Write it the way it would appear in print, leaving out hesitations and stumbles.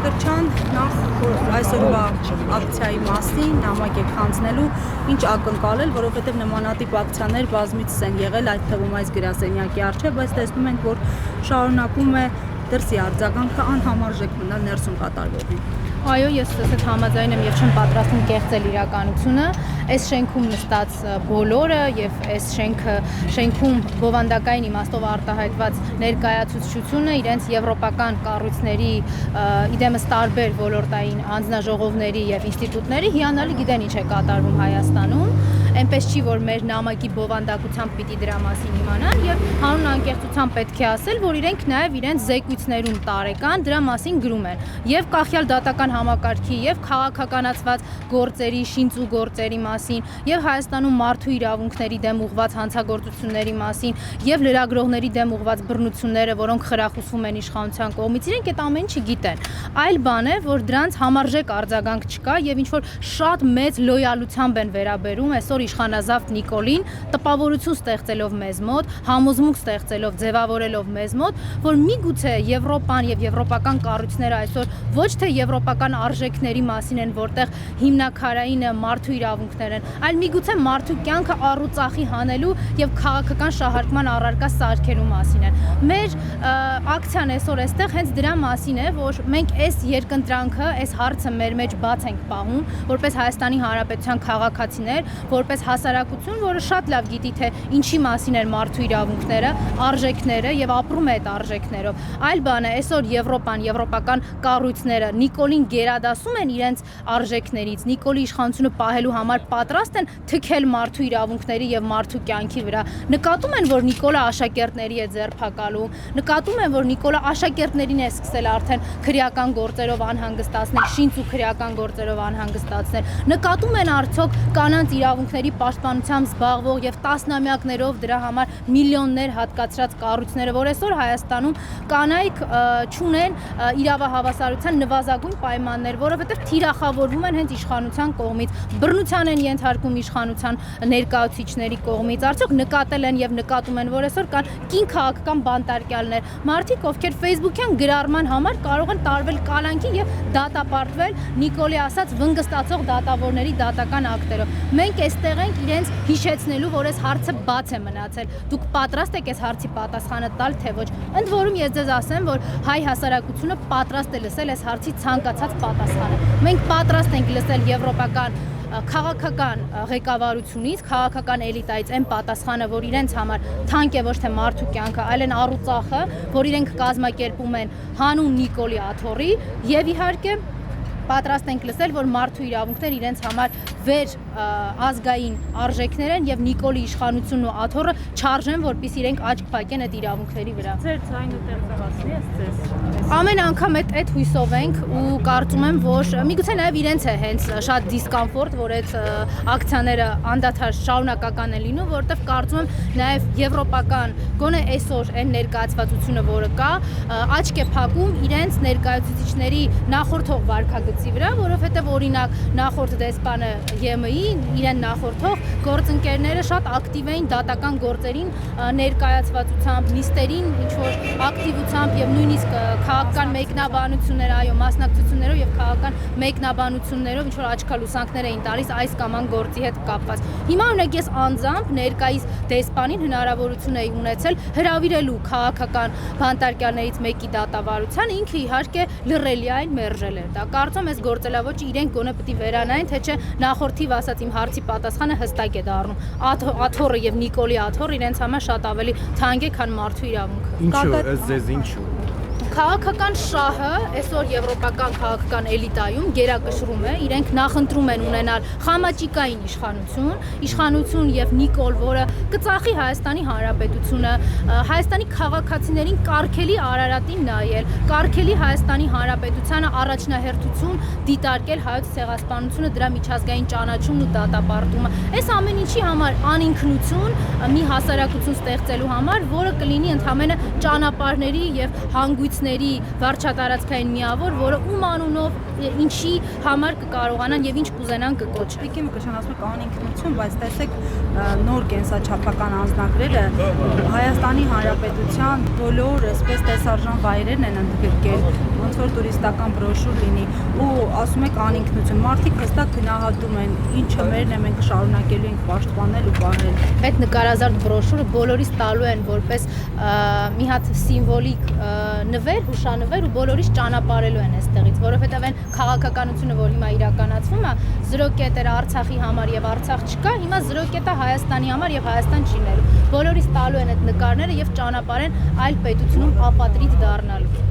Կրչյան, նախ այսօրվա ակցիայի մասին նամակ եք հանձնելու, ինչ ակնկալել, որովհետև նմանատիպ ակցիաներ բազմիցս են եղել, այդ թվում այս գրասենյակի առջև, բայց տեսնում ենք, որ շարունակում է դրսի արձագանքը անհամարժեք մնալ ներսում կատարվողին։ Այո, ես ասած համաձայն եմ եւ չեմ պատրաստում կեղծել իրականությունը։ Այս շենքում նստած բոլորը եւ այս շենքում բովանդակային իմաստով արտահայտված ներկայացուցչությունը իրենց եվրոպական կառույցների իդեմս տարբեր ոլորտային հանձնաժողովների եւ ինստիտուտների հիանալի գիտեն ինչ է կատարվում Հայաստանում։ Այնպես չի, որ մեր նամակի բովանդակությամբ պիտի դրա մասին իմանան եւ հանուն անկեղծությամբ պետք է ասել, որ իրենք նաեւ իրենց զեկույցներում տարեկան դրա մասին գրում են եւ կախյալ դատական համակարգի եւ քաղաքականացված գործերի, շինծու գործերի մասին եւ Հայաստանում մարդու իրավունքների դեմ ուղղված հանցագործությունների մասին եւ լրագրողների դեմ ուղղված բռնությունները, որոնք խրախուսվում են իշխանության կողմից, իրենք այդ ամեն ինչը գիտեն։ Այլ բան է, որ դրանց համարժեք արձագանք չկա եւ ինչ որ շատ մեծ լոյալությամբ են վերաբերում այսօր իշխանազավթ Նիկոլին, տպավորություն ստեղծելով մեզ մոտ, համոզմունք ստեղծելով, ձևավորելով մեզ մոտ, որ միգուցե Եվրոպան եւ եվրոպական կառույցները այսօր ոչ թե եվրոպական արժեքների մասին են, որտեղ հիմնակարայինը մարդու իրավունքներ են, այլ միգուցե մարդու կյանքը առուծախի հանելու եւ քաղաքական շահարկման առարկա սարքելու մասին են։ Մեր ակցիան այսօր այստեղ հենց դրա մասին է, որ մենք այս երկընտրանքը, այս հարցը մեր մեջ բաց ենք պահում, որպես Հայաստանի Հանրապետության քաղաքացիներ, որպես հասարակություն, որը շատ լավ գիտի, թե ինչի մասին են մարդու իրավունքները, արժեքները եւ ապրում է այդ արժեքներով։ Այլ բան է, այսօր Եվրոպան, եվրոպական կառույցները Նիկոլին գերադասում են իրենց արժեքներից, Նիկոլի իշխանությունը պահելու համար պատրաստ են թքել մարդու իրավունքների եւ մարդու կյանքի վրա։ Նկատում են, որ Նիկոլը աշակերտների է ձերբակալում, նկատում են, որ Նիկոլը աշակերտներին է սկսել արդեն քրեական գործերով անհանգստացնել, շինծ ու քրեական գործերով անհանգստացնել։ Նկատում են արդյոք կանանց իրավունքների պաշտպանությամբ զբաղվող եւ տասնամյակներով դրա համար միլիոններ հատկացրած կառույցները, որ այսօր Հայաստանում կանայք չունեն իրավահավասարության նվազագույն պայմաններ, որովհետեւ թիրախավորվում են հենց իշխանության կողմից, բռնության են ենթարկում իշխանության ներկայացուցիչների կողմից։ Արդյոք նկատել են եւ նկատում են, որ այսօր կան կին քաղաքական բանտարկյալներ, մարդիկ, ովքեր Facebook-յան գրառման համար կարող են տարվել կալանքի եւ դատապարտվել Նիկոլի ասած վնգստացող դատավորների դատական ակտերով։ Մենք այստեղ ենք իրենց հիշեցնելու, որ այս հարցը բաց է մնացել։ Դուք պատրաստ եք այս հարցի պատասխանը տալ, թե ոչ։ Ընդ որում ես ձեզ ասեմ, որ հայ հասարակությունը պատրաստ է լսել այս հարցի ցանկացած պատասխանը։ Մենք պատրաստ ենք լսել եվրոպական քաղաքական ղեկավարությունից, քաղաքական էլիտայից այն պատասխանը, որ իրենց համար թանկ է ոչ թե մարդու կյանքը, այլ են առուծախը, որ իրենք կազմակերպում են հանուն Նիկոլի աթոռի եւ իհարկե պատրաստ ենք լսել, որ մարդու իրավունքներ իրենց համար վեր ազգային արժեքներ են եւ Նիկոլի իշխանությունն ու աթոռը չարժեն, որպեսզի իրենք աչք փակեն այդ իրավունքների վրա։ Ձեր ձայնը տեղացի է ձեզ։ Ամեն անգամ այդ հույսով ենք ու կարծում եմ, որ միգուցե նաեւ իրենց է հենց շատ դիսկոմֆորտ, որ այդ ակցիաները անդադար շարունակական են լինում, որովհետեւ կարծում եմ նաեւ եվրոպական գոնե այսօր այն ներկայացվածությունը, որը կա, աչք է փակում իրենց ներկայացուցիչների նախորդող վարքագծի վրա, որովհետեւ օրինակ նախորդ դեսպանը ԵՄ-ի իրեն նախորդող գործընկերները շատ ակտիվ էին դատական գործերին ներկայացվածությամբ, նիստերին ինչ որ ակտիվությամբ եւ նույնիսկ քաղաքական մեկնաբանություններ, այո, մասնակցություններով եւ քաղաքական մեկնաբանություններով ինչ որ աչքալուսանքներ էին տալիս այս կամ այն գործի հետ կապված։ Հիմա օրինակ ես անձամբ ներկայիս դեսպանին հնարավորություն էի ունեցել հրավիրելու քաղաքական բանտարկյալներից մեկի դատավարության, ինքը իհարկե լռելի այն մերժել էր։ Դա կարծում եմ այս գործելավոճը իրենք գոնե պետք է վերանային, թե չէ նախորդիվ ասած իմ հարցի պատասխանը հստակ է դառնում։ Աթոռը եւ Նիկոլի աթոռը իրենց համար շատ ավելի թանկ է, քան մարդու իրավունքը։ Ինչու, ըստ ձեզ ինչու։ Քաղաքական շահը այսօր եվրոպական քաղաքական էլիտայում գերակշռում է, իրենք նախընտրում են ունենալ խամաճիկային իշխանություն եւ Նիկոլ, որը կծախի Հայաստանի Հանրապետությունը, Հայաստանի քաղաքացիներին կարգելի Արարատին նայել, կարգելի Հայաստանի Հանրապետությանը առաջնահերթություն դիտարկել հայոց ցեղասպանությունը, դրա միջազգային ճանաչումն ու դատապարտումը։ Այս ամեն ինչի համար անինքնություն մի հասարակություն ստեղծելու համար, որը կլինի ընդհանրապես ճանապարհների եւ հանգույցների վարչատարածքային միավոր, որը ում անունով ինչի համար կկարողանան եւ ինչ կուզենան կկոչվի։ Պիտի Մկրտչյան ասում եք անինքնություն, բայց տեսեք նոր կենսաչափական անձնագրերը Հայաստանի Հանրապետության բոլոր այսպես տեսարժան վայրերն են ընդգրկել, ոնց որ տուրիստական բրոշուր լինի ու ասում եք անինքնություն, մարդիկ հստակ գնահատում են, ինչը մերն է, մենք շարունակելու ենք պաշտպանել ու պահել։ Այդ նկարազարդ բրոշուրը բոլորիս տալու են որպես մի հատ սիմվոլիկ նվեր, հուշանվեր ու բոլորիս ճանապարհելու են այստեղից, որովհետև այն քաղաքականությունը, որ հիմա իրականացվում է, 0 կետ էր Արցախի համար եւ Արցախ չկա, հիմա 0 կետ է Հայաստանի համար եւ Հայաստան չի լինելու։ Բոլորիս տալու են այդ նկարները եւ ճանապարհեն այլ պետությունում ապատրիդ դառնալու։